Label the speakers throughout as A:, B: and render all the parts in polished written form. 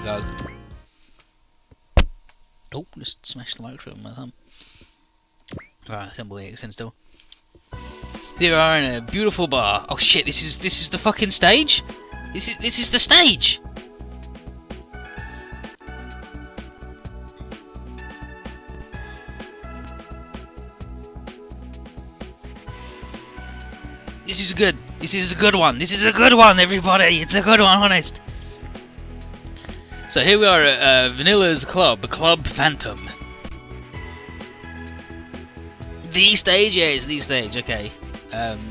A: go. Oh, just smashed the microphone with my thumb. Right, assembly, stand still. Here we are in a beautiful bar. Oh shit, this is the fucking stage? This is the stage! This is good. This is a good one. This is a good one, everybody. It's a good one, honest. So here we are at Vanilla's club, Club Phantom. The stage, yeah, it's the stage. Okay.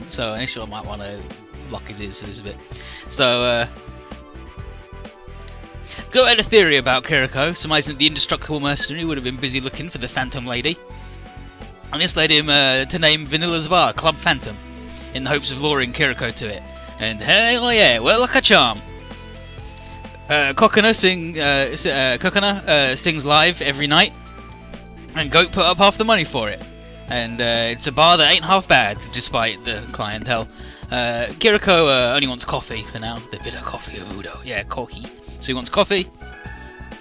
A: So initially, I might want to lock his ears for this a bit. So, go ahead a theory about Kiriko, surmising that the indestructible mercenary would have been busy looking for the Phantom Lady, and this led him to name Vanilla's bar Club Phantom, in the hopes of luring Kiriko to it. And hell yeah, well, like a charm. Kokona sings live every night, and Goat put up half the money for it. And it's a bar that ain't half bad, despite the clientele. Kiriko only wants coffee for now, the bitter coffee of Udo. Yeah, coffee. So he wants coffee,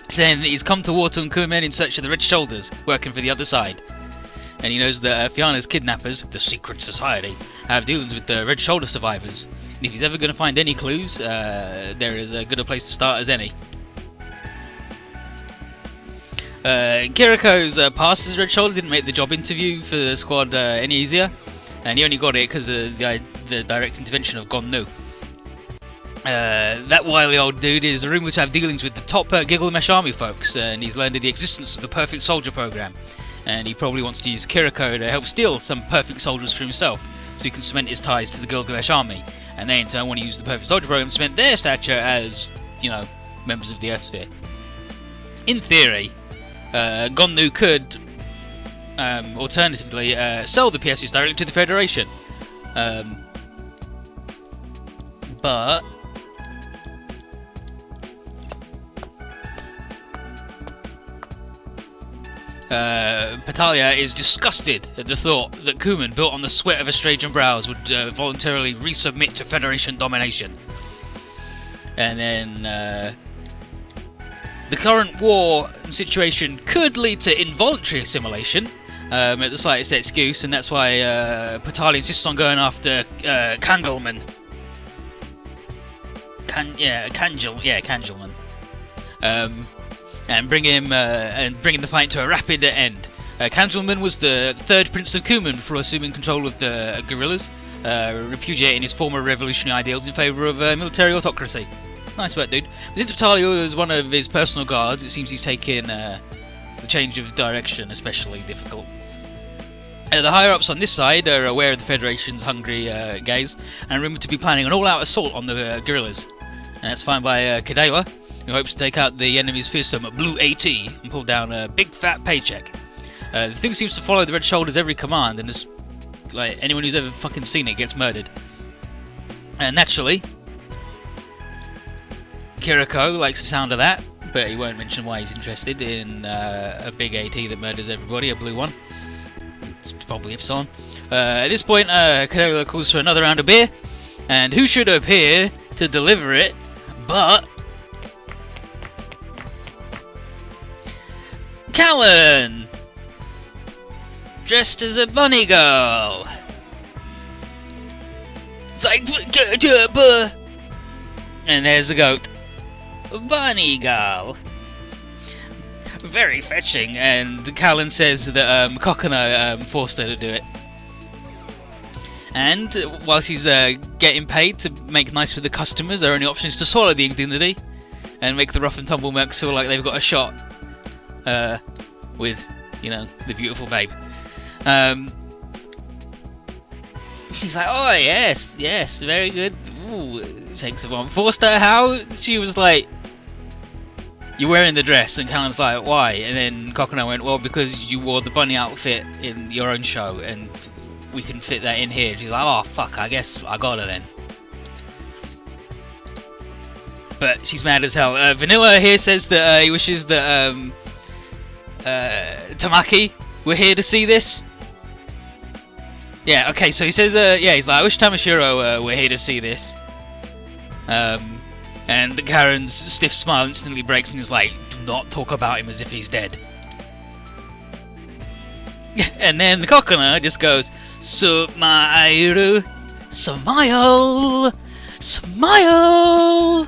A: saying that he's come to Wharton Kumen in search of the Red Shoulders, working for the other side. And he knows that Fianna's kidnappers, the secret society, have dealings with the Red Shoulder survivors. And if he's ever going to find any clues, there is as good a place to start as any. Kiriko's past as Red Shoulder didn't make the job interview for the squad any easier, and he only got it because of the direct intervention of Gonnu. That wily old dude is rumoured to have dealings with the top Gilgamesh army folks, and he's learned of the existence of the Perfect Soldier program. And he probably wants to use Kiriko to help steal some perfect soldiers for himself, so he can cement his ties to the Gilgamesh army, and they in turn want to use the Perfect Soldier program to cement their stature as, you know, members of the Earth Sphere. In theory, Gonnu could, alternatively, sell the PSUs directly to the Federation, but Patalia is disgusted at the thought that Kumen, built on the sweat of Australian brows, would voluntarily resubmit to Federation domination. And then the current war situation could lead to involuntary assimilation at the slightest excuse, and that's why Patalia insists on going after Kangelman. Kangelman. And bringing the fight to a rapid end. Kangelman was the third Prince of Kumen before assuming control of the guerrillas, repudiating his former revolutionary ideals in favour of military autocracy. Nice work, dude. But since Patalia was one of his personal guards, it seems he's taken the change of direction especially difficult. The higher-ups on this side are aware of the Federation's hungry gaze, and are rumoured to be planning an all-out assault on the guerrillas. And that's found by Kadewa, who hopes to take out the enemy's fearsome Blue AT and pull down a big fat paycheck. The thing seems to follow the Red Shoulders every command, and like anyone who's ever fucking seen it gets murdered. And naturally, Kiriko likes the sound of that, but he won't mention why he's interested in a big AT that murders everybody, a blue one. It's probably Ipsilon. At this point, Kadewa calls for another round of beer, and who should appear to deliver it but Callan, dressed as a bunny girl. And there's a goat. Bunny girl. Very fetching, and Callan says that Kokona forced her to do it. And whilst he's getting paid to make nice with the customers, their only option is to swallow the indignity and make the rough and tumble mercs feel like they've got a shot. With, you know, the beautiful babe. She's like, oh yes, very good. Ooh, shakes the bomb. Forced her how? She was like, you're wearing the dress, and Callan's like, why? And then Kokona went, well, because you wore the bunny outfit in your own show, and we can fit that in here. She's like, oh fuck, I guess I got her then. But she's mad as hell. Vanilla here says that he wishes that Tamaki were here to see this. Yeah, okay, so he says, he's like, I wish Tamashiro were here to see this. And Karen's stiff smile instantly breaks and is like, do not talk about him as if he's dead. And then the Kokona just goes, Smile, smile, smile.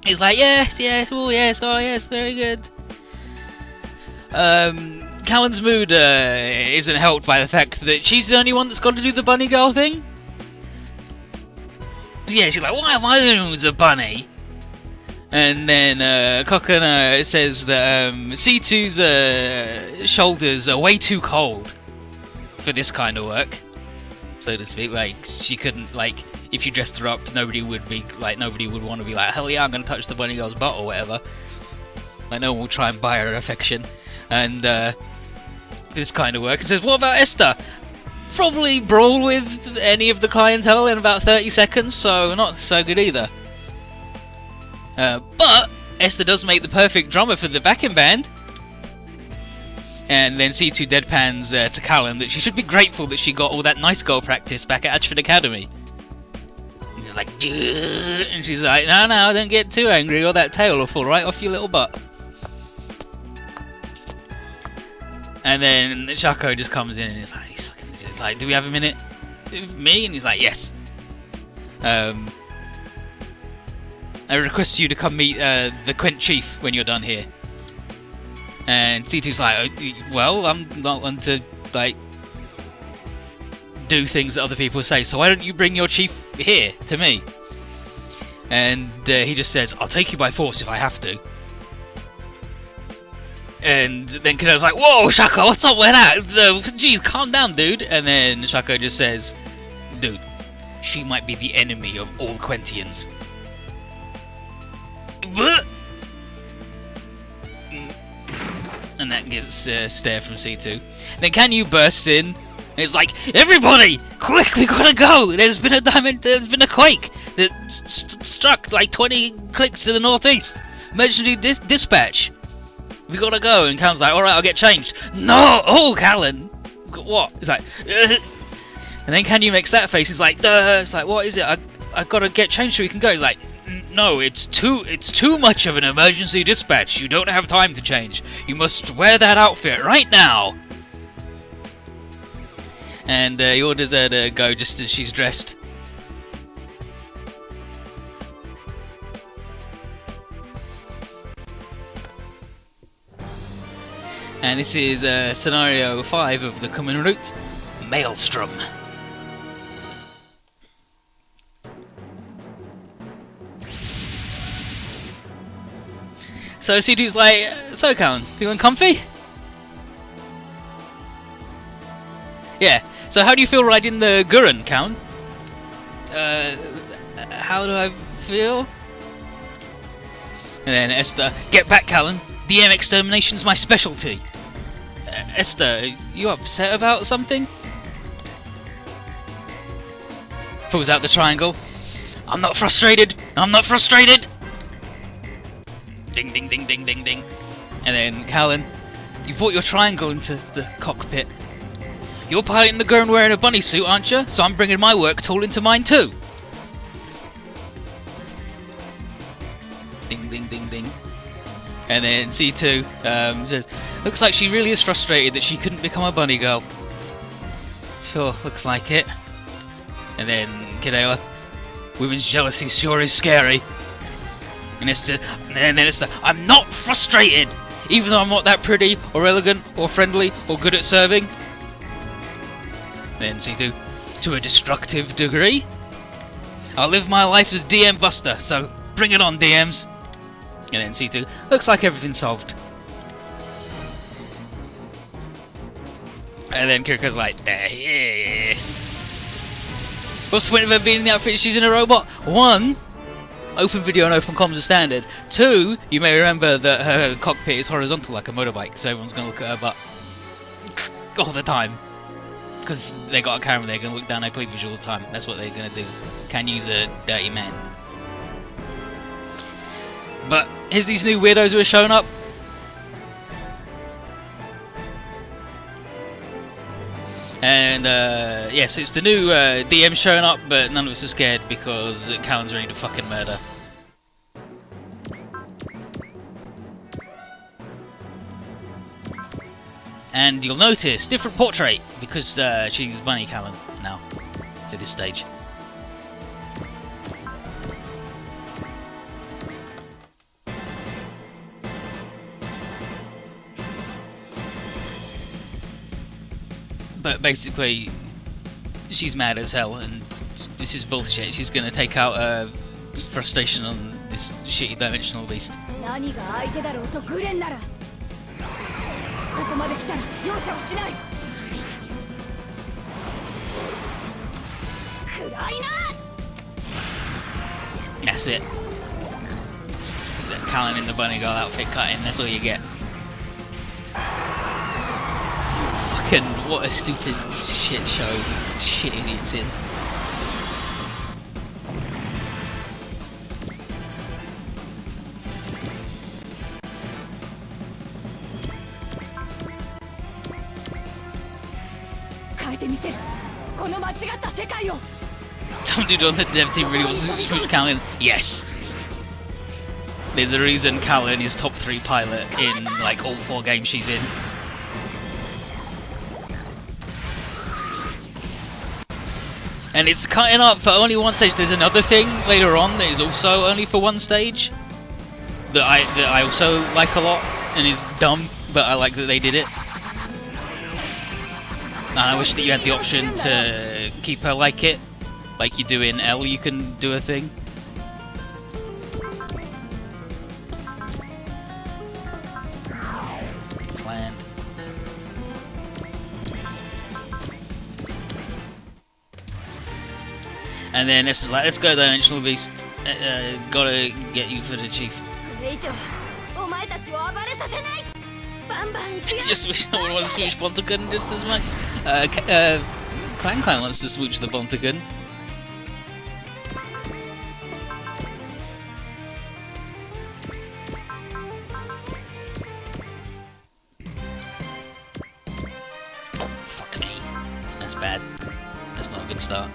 A: He's like, yes, yes, oh yes, very good. Callan's mood isn't helped by the fact that she's the only one that's got to do the bunny girl thing. Yeah, she's like, why am I the one who's a bunny? And then Kokona says that C2's shoulders are way too cold for this kind of work, so to speak. Like, she couldn't, like, if you dressed her up, nobody would want to be like, hell yeah, I'm gonna touch the bunny girl's butt or whatever. Like, no one will try and buy her affection. And this kind of work. And says, what about Esther? Probably brawl with any of the clientele in about 30 seconds, so not so good either. But Esther does make the perfect drummer for the backing band. And then C2 deadpans to Callan that she should be grateful that she got all that nice girl practice back at Ashford Academy. And he's like, Duh! And she's like, no, don't get too angry or that tail will fall right off your little butt. And then Shako just comes in and is like, it's like, do we have a minute with me? And he's like, yes. I request you to come meet the Quent Chief when you're done here. And C2's like, well, I'm not one to, like, do things that other people say, so why don't you bring your chief here to me? And he just says, I'll take you by force if I have to. And then Kado's like, whoa, Shako, what's up with that? Jeez, calm down, dude. And then Shako just says, dude, she might be the enemy of all Quentians. And that gets a stare from C2. Then Kanyu bursts in, and it's like, everybody, quick, we gotta go! There's been a quake that struck like 20 clicks to the northeast. Emergency dispatch. We gotta go. And Callan's like, alright, I'll get changed. No! Oh, Callan! What? He's like, and then Kanyu makes that face. He's like, duh. It's like, what is it? I gotta get changed so we can go. He's like, no, it's too much of an emergency dispatch. You don't have time to change. You must wear that outfit right now. And he orders her to go just as she's dressed. And this is scenario 5 of the Kumen route, Maelstrom. So C2's like, so Callan, feeling comfy? Yeah, so how do you feel riding the Gurren, Callan? How do I feel? And then Esther, get back, Callan. DM extermination's my specialty. Esther, you upset about something? Pulls out the triangle. I'm not frustrated. I'm not frustrated. Ding, ding, ding, ding, ding, ding. And then Callan, you brought your triangle into the cockpit. You're piloting the Gurren wearing a bunny suit, aren't you? So I'm bringing my work tool into mine too. Ding, ding, ding, ding. And then C2 says, looks like she really is frustrated that she couldn't become a bunny girl. Sure, looks like it. And then Kadela, women's jealousy sure is scary. And then it's I'm not frustrated, even though I'm not that pretty or elegant or friendly or good at serving. Then C2, to a destructive degree. I'll live my life as DM Buster, so bring it on, DMs. And then C2, looks like everything's solved. And then Kiriko's like, yeah. What's the point of her being in the outfit she's in a robot? 1, open video and open comms are standard. 2, you may remember that her cockpit is horizontal like a motorbike, so everyone's going to look at her butt all the time. Because they got a camera, they're going to look down her cleavage all the time. That's what they're going to do. Can use a dirty man. But here's these new weirdos who are showing up. And And yes, it's the new DM showing up, but none of us are scared because Callan's ready to fucking murder. And you'll notice different portrait because she's Bunny Callan now for this stage. But basically, she's mad as hell, and this is bullshit. She's gonna take out frustration on this shitty dimensional beast. That's it. Callan in the bunny girl outfit cutting, that's all you get. Fucking what a stupid shit show. Shit idiots in. Some dude on the dev team really wants to switch Callan. Yes. There's a reason Callan is top 3 pilot in like all 4 games she's in. And it's cutting up for only 1 stage. There's another thing later on that is also only for 1 stage that I also like a lot and is dumb, but I like that they did it. And I wish that you had the option to keep her like it, like you do in L. You can do a thing. Let's land. And then this is like, let's go Dimensional Beast. Gotta get you for the chief. Just wish someone wants to switch Bontagun just as much. Clan wants to switch the Bontagun. Oh, fuck me. That's bad. That's not a good start.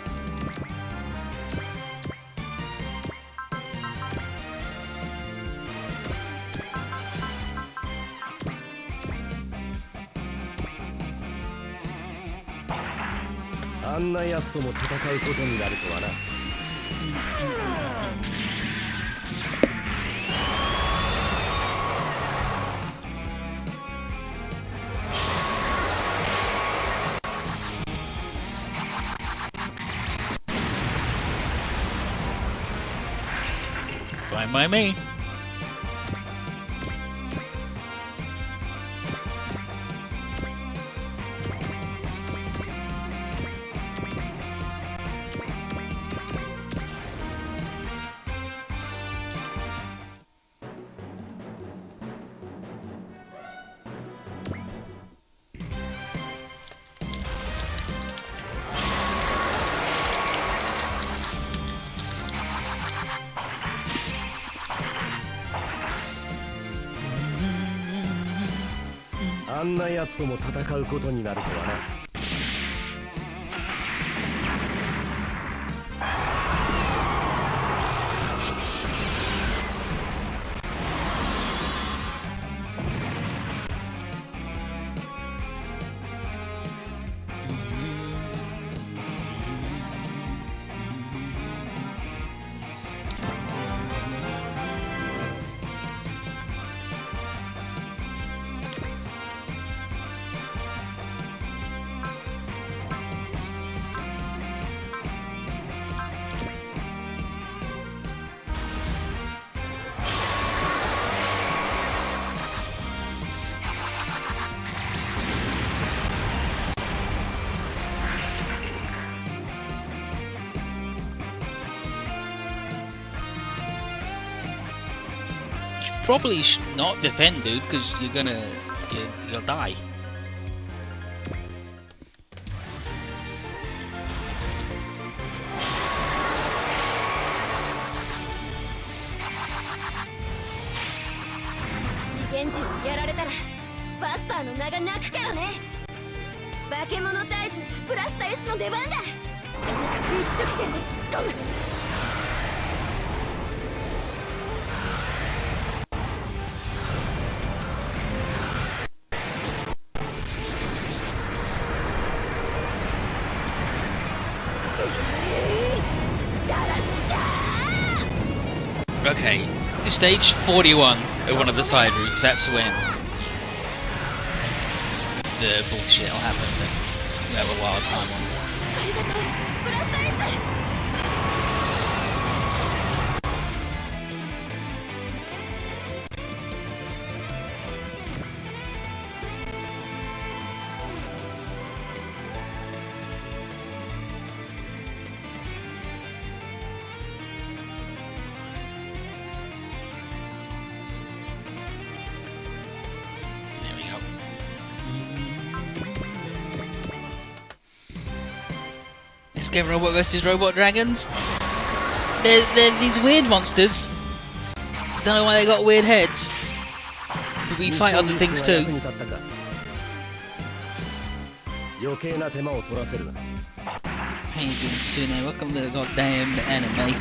A: Fine by me. Probably not defend, dude, because you'll die.
B: 化け物退治ならブラスタ S の出番だ。とにかく一直線で突っ込む。
A: Okay, stage 41 of one of the side routes, that's when the bullshit will happen, then you have a wild time on. Game Robot vs Robot Dragons. They're these weird monsters. Don't know why they got weird heads. But we fight other things too. How you doing, Sune? Welcome to the goddamn anime.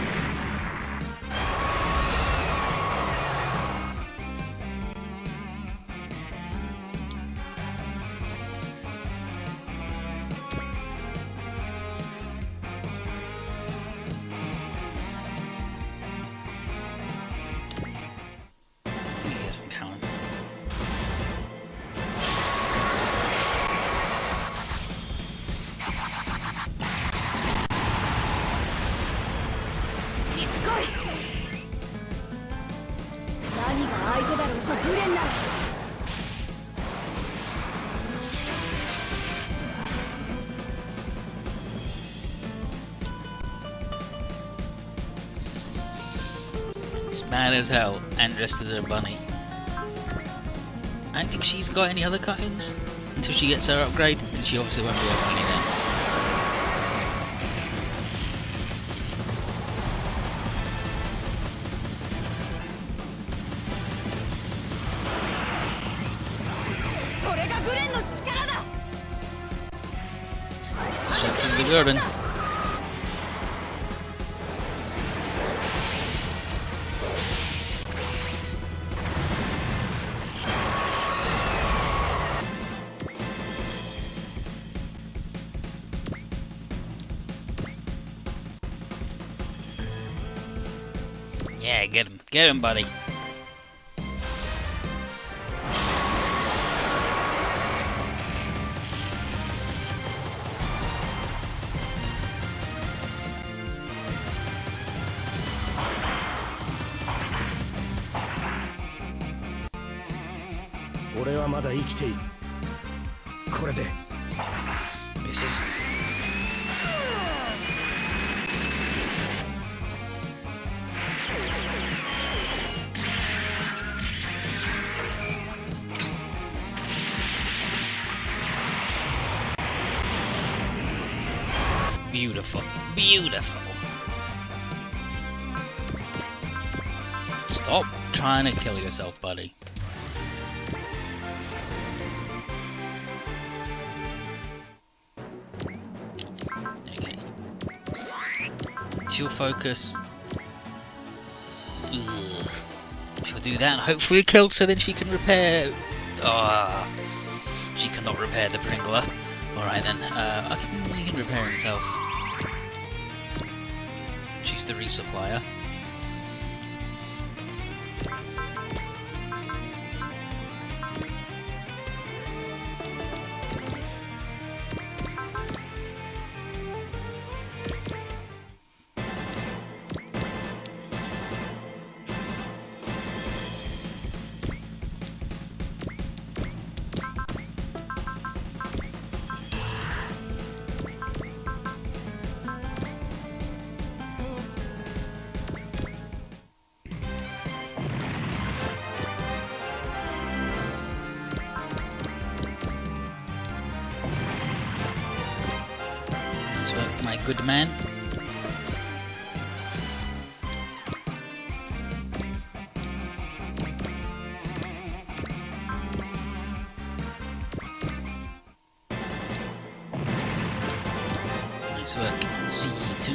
A: He's mad as hell and dressed as a bunny. I don't think she's got any other cut-ins until she gets her upgrade, and she obviously won't be able to any then. Straight from the garden. Yeah, get him, buddy. This is beautiful, beautiful. Stop trying to kill yourself, buddy. Okay. She'll focus. Ugh. She'll do that and hopefully kill so then she can repair. She cannot repair the Pringler. Alright then, he can repair himself. She's the resupplier. My good man. Nice work, Z2.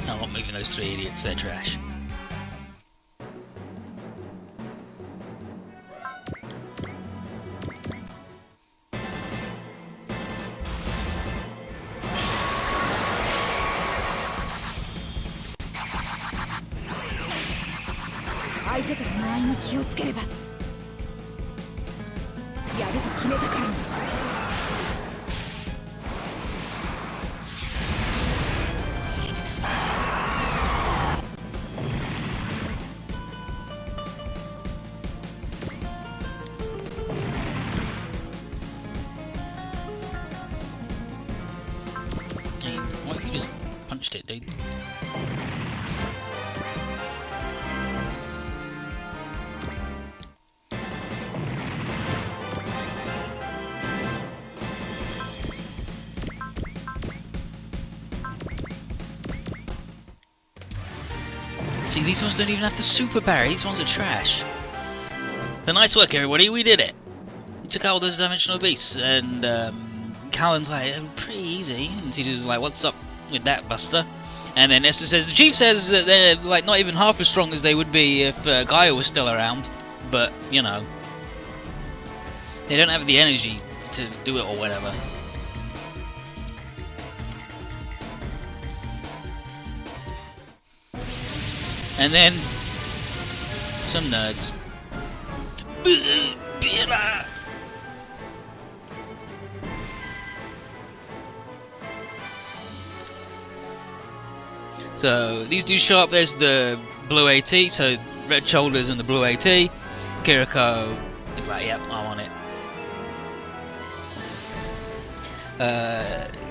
A: I'm not moving those three idiots, they're trash. Why have you just punched it, dude? See, these ones don't even have the super parry, these ones are trash. But nice work, everybody, we did it! We took out all those dimensional beasts, and Callan's like, pretty easy, and Tito's like, what's up with that, Buster? And then Esther says, the Chief says that they're like not even half as strong as they would be if Gaia was still around, but, you know, they don't have the energy to do it or whatever. And then some nerds. So these dudes show up. There's the blue AT, so red shoulders and the blue AT. Kiriko is like, yep, I want it.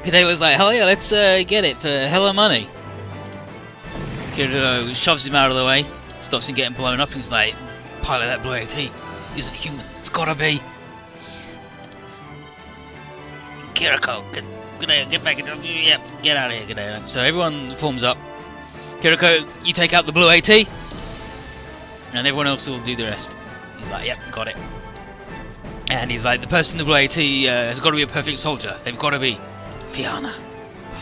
A: Kadala's like, hell yeah, let's get it for hella money. Kiriko shoves him out of the way, stops him getting blown up, and he's like, pilot that blue AT isn't human, it's gotta be. Kiriko, get back, yep, get out of here, Kadala. So everyone forms up. Kiriko, you take out the blue AT, and everyone else will do the rest. He's like, yep, got it. And he's like, the person in the blue AT has got to be a perfect soldier. They've got to be Fianna.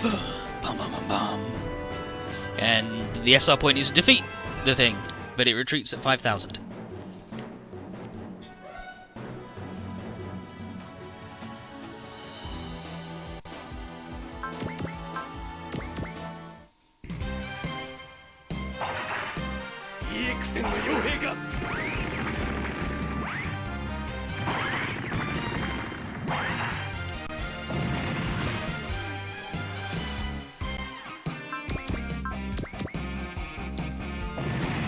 A: Bum, bum, bum, bum. And the SR point is defeat the thing, but it retreats at 5,000.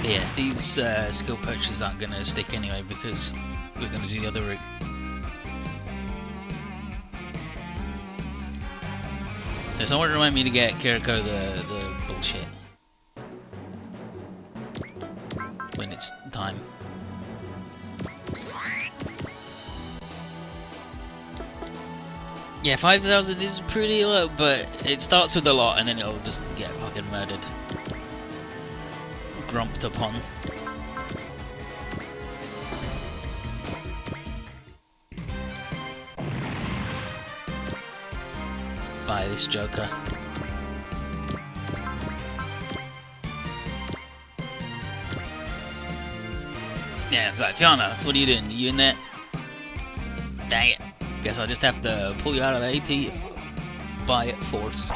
A: Yeah, these skill purchases aren't going to stick anyway because we're going to do the other route. So someone remind me to get Kiriko the bullshit when it's time. Yeah, 5,000 is pretty low, but it starts with a lot and then it'll just get fucking murdered. Grumped upon. By this Joker. Yeah, it's like, Fianna, what are you doing? Are you in there? Dang it. Guess I'll just have to pull you out of the AT by force.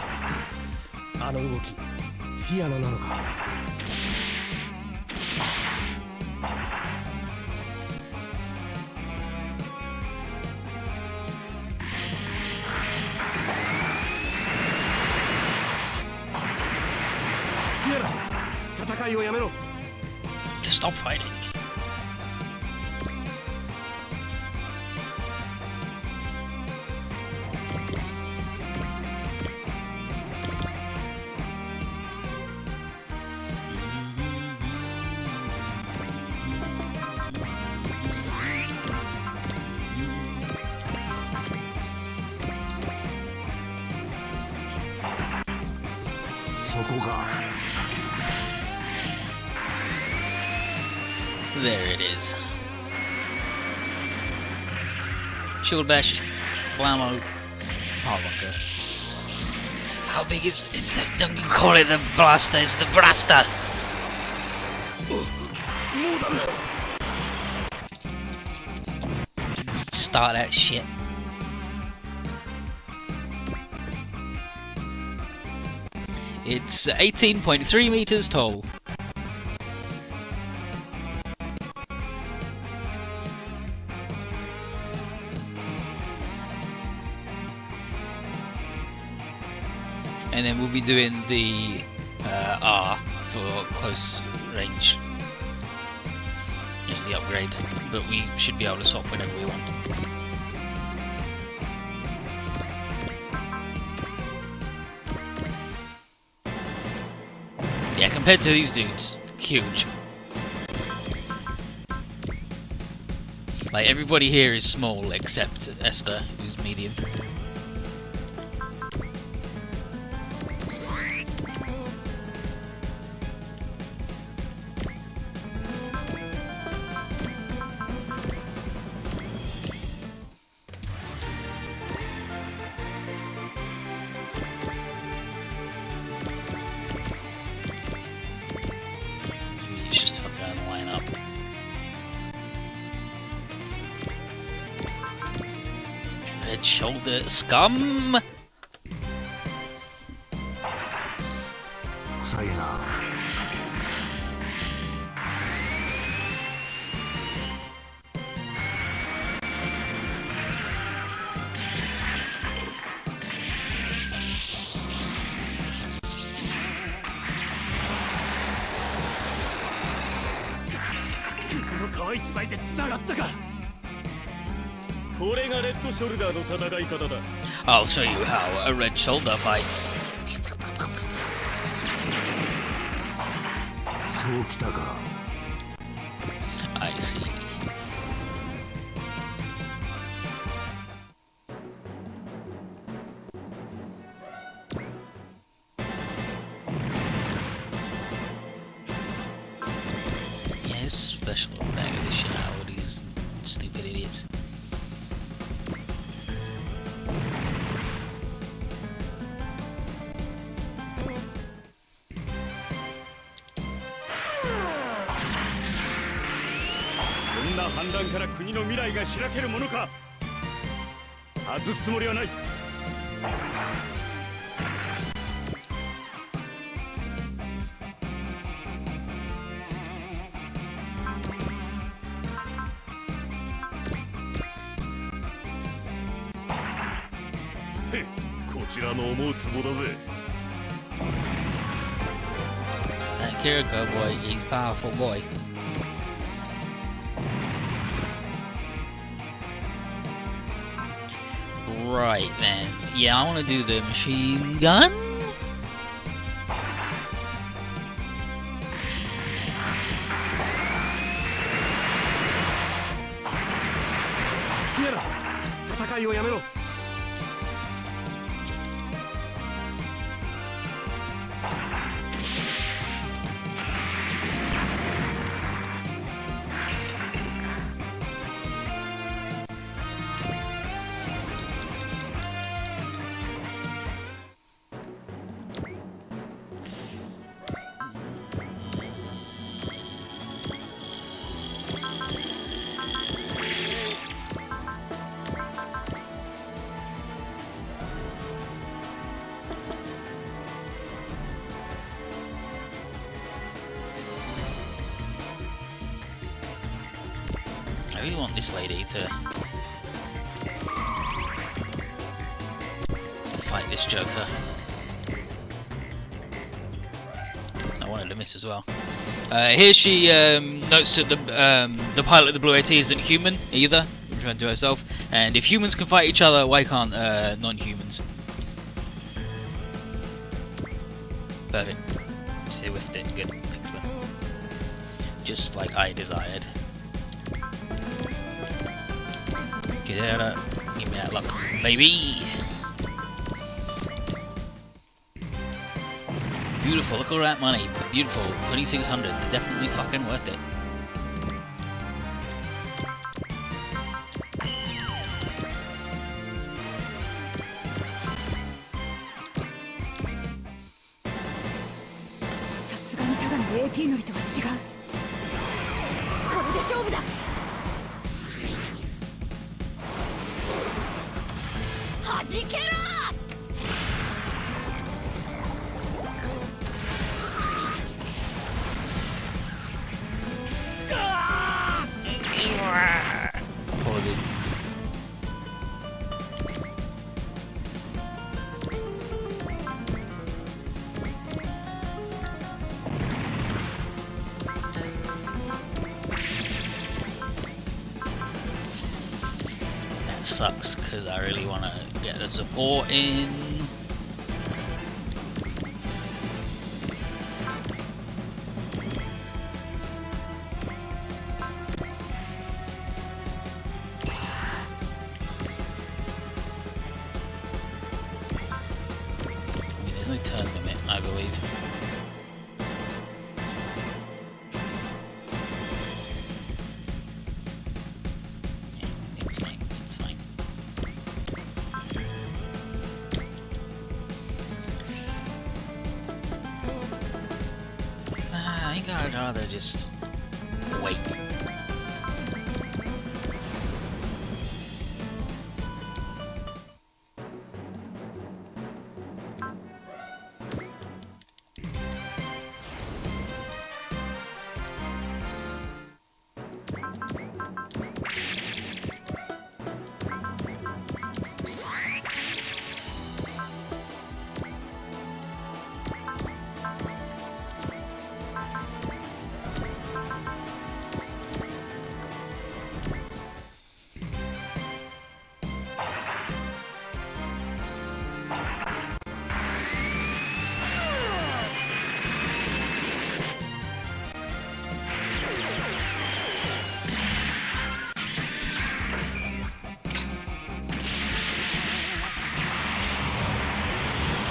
A: Just stop fighting. There it is. Shield bash, blammo, Powerbunker. How big is it? Don't you call it the blaster, it's the blaster! Start that shit. It's 18.3 meters tall. And then we'll be doing the R for close range as the upgrade, but we should be able to swap whenever we want. Yeah, compared to these dudes, huge. Like, everybody here is small except Esther, who's medium. Just fucking line up. Red shoulder scum. I'll show you how a red shoulder fights. I see. Yeah, special bag of this shit out with these stupid idiots. It's that Kiriko boy, he's a powerful boy. Right then, yeah, I want to do the machine gun. I really want this lady to fight this Joker. I wanted to miss as well. Here she notes that the pilot of the Blue AT isn't human either. I'm trying to do herself. And if humans can fight each other, why can't non-humans? Perfect. See, whiffed it. Good. Excellent. Just like I desired. Get out of. Give me that luck, baby. Beautiful, look at all that money. Beautiful, 2,600. Definitely fucking worth it.
B: AT 乗りとは違う。これで勝負だ。弾けろ。
A: Sucks because I really want to get the support in. There's no turn limit, I believe. I'd rather just wait.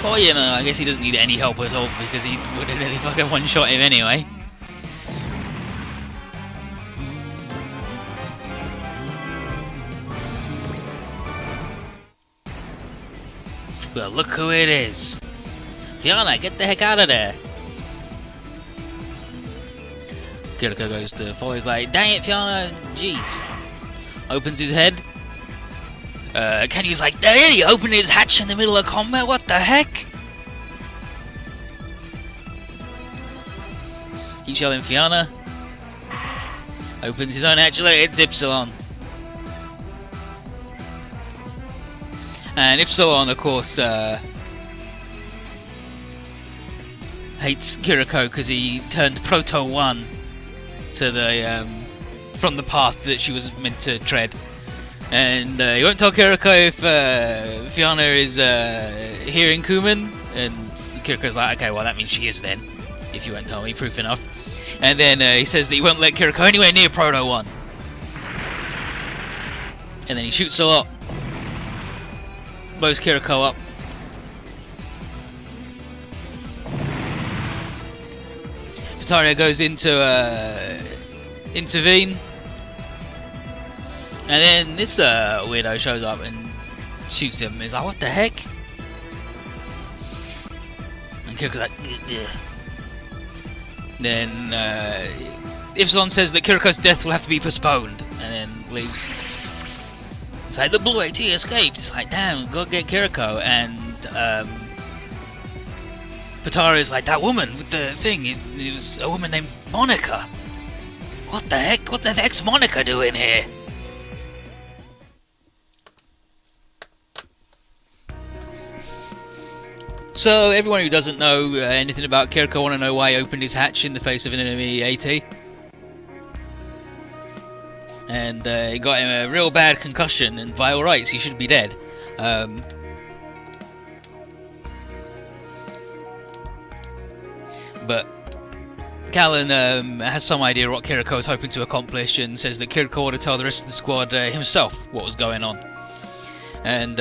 A: Oh, you know, I guess he doesn't need any help at all because he would have nearly fucking one-shot him anyway. Well, look who it is. Fiona, get the heck out of there. Kiriko goes to follow. He's like, dang it, Fiona, jeez. Opens his head. Kenyu's like, that idiot opened his hatch in the middle of combat, what the heck? Keeps yelling Fiona. Opens his own hatch, look, it's Ypsilon. And Ypsilon, of course, hates Kiriko because he turned Proto 1 to the, from the path that she was meant to tread. And he won't tell Kiriko if Fiona is here in Kumen, and Kiriko's like, okay, well that means she is then, if you won't tell me, proof enough. And then he says that he won't let Kiriko anywhere near Proto 1. And then he shoots a lot, blows Kiriko up. Vitaria goes into intervene. And then this weirdo shows up and shoots him. He's like, what the heck? And Kiriko's like, ugh. Then Ypsilon says that Kiriko's death will have to be postponed. And then leaves. It's like, the Blue AT escaped. It's like, damn, gotta get Kiriko. And Pataria's like, that woman with the thing, it was a woman named Monica. What the heck? What the heck's Monica doing here? So, everyone who doesn't know anything about Kiriko want to know why he opened his hatch in the face of an enemy AT. And he got him a real bad concussion, and by all rights, he should be dead. But Callan has some idea what Kiriko is hoping to accomplish, and says that Kiriko ought to tell the rest of the squad himself what was going on. And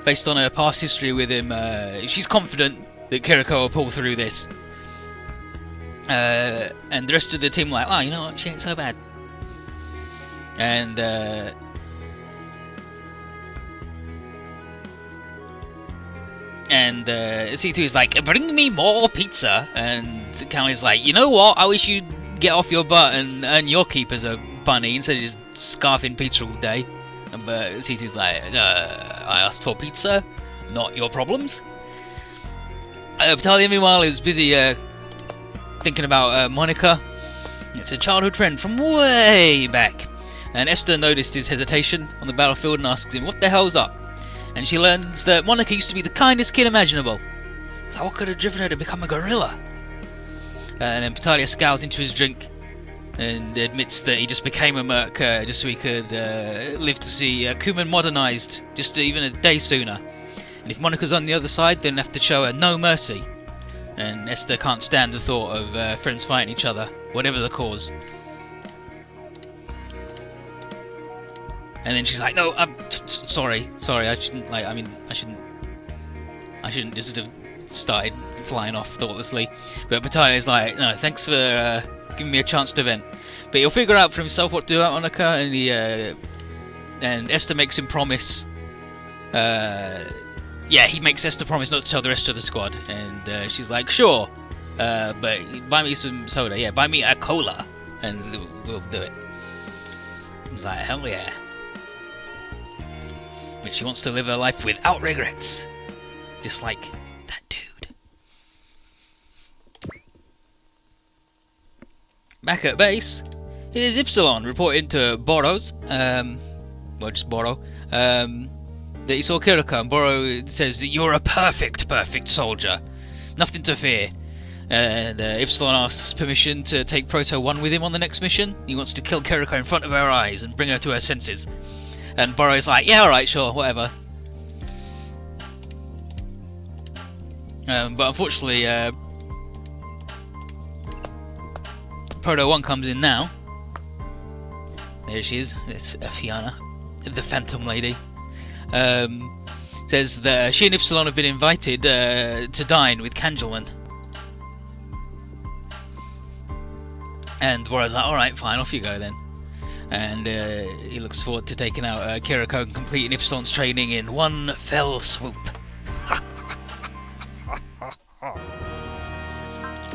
A: based on her past history with him, she's confident that that Kiriko will pull through this. And the rest of the team like, oh, you know what, she ain't so bad. And C2 is like, bring me more pizza. And Callie's like, you know what, I wish you'd get off your butt and earn your keep as a bunny instead of just scarfing pizza all day. But C2's like, I asked for pizza, not your problems. Battalion, meanwhile, is busy thinking about Monica. It's a childhood friend from way back. And Esther noticed his hesitation on the battlefield and asks him, what the hell's up? And she learns that Monica used to be the kindest kid imaginable. So what could have driven her to become a gorilla? And then Battaglia scowls into his drink and admits that he just became a merc just so he could live to see Kumen modernized just even a day sooner. And if Monica's on the other side, then have to show her no mercy. And Esther can't stand the thought of friends fighting each other, whatever the cause. And then she's like, "No, I'm sorry. I shouldn't. I shouldn't just have started flying off thoughtlessly." But Battaglia's like, "No, thanks for giving me a chance to vent." But he'll figure out for himself what to do about Monica, and Esther makes him promise. He makes Esther promise not to tell the rest of the squad, and she's like, "Sure, but buy me some soda. Yeah, buy me a cola, and we'll do it." He's like, "Hell yeah." But she wants to live her life without regrets. Just like that dude. Back at base, here's Ypsilon reporting to Boros, just Boro, that he saw Kiriko, and Boro says that you're a perfect soldier. Nothing to fear. And Ypsilon asks permission to take Proto 1 with him on the next mission. He wants to kill Kiriko in front of her eyes and bring her to her senses. And Boro's like, yeah, alright, sure, whatever. But unfortunately, Proto 1 comes in now. There she is, it's Fiona, the Phantom Lady. Says that she and Ypsilon have been invited to dine with Kangelan. And Boro's like, alright, fine, off you go then. And he looks forward to taking out Kiriko and completing Ypsilon's training in one fell swoop.